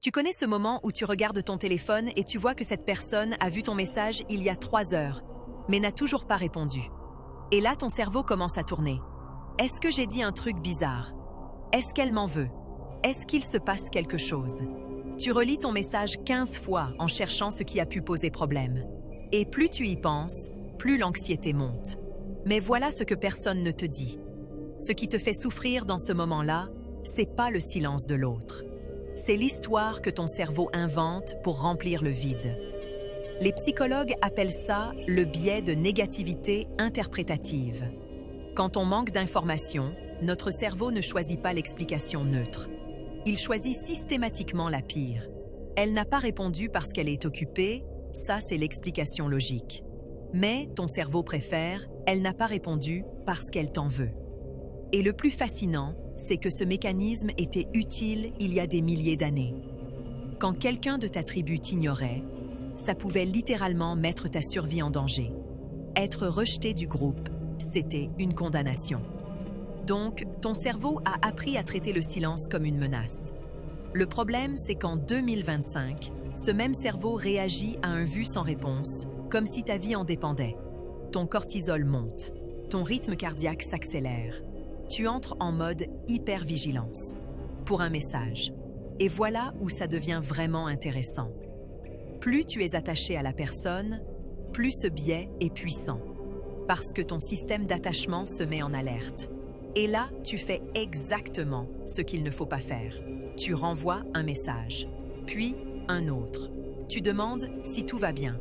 Tu connais ce moment où tu regardes ton téléphone et tu vois que cette personne a vu ton message il y a 3 heures, mais n'a toujours pas répondu. Et là, ton cerveau commence à tourner. Est-ce que j'ai dit un truc bizarre? Est-ce qu'elle m'en veut? Est-ce qu'il se passe quelque chose? Tu relis ton message 15 fois en cherchant ce qui a pu poser problème. Et plus tu y penses, plus l'anxiété monte. Mais voilà ce que personne ne te dit. Ce qui te fait souffrir dans ce moment-là, c'est pas le silence de l'autre. C'est l'histoire que ton cerveau invente pour remplir le vide. Les psychologues appellent ça le biais de négativité interprétative. Quand on manque d'informations, notre cerveau ne choisit pas l'explication neutre. Il choisit systématiquement la pire. Elle n'a pas répondu parce qu'elle est occupée, ça c'est l'explication logique. Mais ton cerveau préfère, elle n'a pas répondu parce qu'elle t'en veut. Et le plus fascinant, c'est que ce mécanisme était utile il y a des milliers d'années. Quand quelqu'un de ta tribu t'ignorait, ça pouvait littéralement mettre ta survie en danger. Être rejeté du groupe, c'était une condamnation. Donc, ton cerveau a appris à traiter le silence comme une menace. Le problème, c'est qu'en 2025, ce même cerveau réagit à un vu sans réponse, comme si ta vie en dépendait. Ton cortisol monte, ton rythme cardiaque s'accélère. Tu entres en mode hypervigilance pour un message. Et voilà où ça devient vraiment intéressant. Plus tu es attaché à la personne, plus ce biais est puissant, parce que ton système d'attachement se met en alerte. Et là, tu fais exactement ce qu'il ne faut pas faire. Tu renvoies un message, puis un autre. Tu demandes si tout va bien.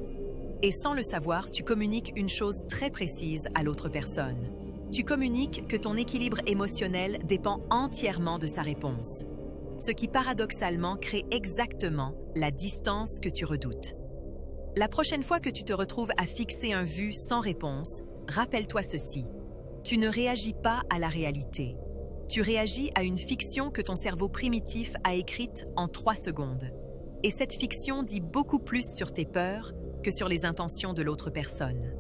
Et sans le savoir, tu communiques une chose très précise à l'autre personne. Tu communiques que ton équilibre émotionnel dépend entièrement de sa réponse, ce qui paradoxalement crée exactement la distance que tu redoutes. La prochaine fois que tu te retrouves à fixer un vu sans réponse, rappelle-toi ceci. Tu ne réagis pas à la réalité. Tu réagis à une fiction que ton cerveau primitif a écrite en 3 secondes. Et cette fiction dit beaucoup plus sur tes peurs que sur les intentions de l'autre personne.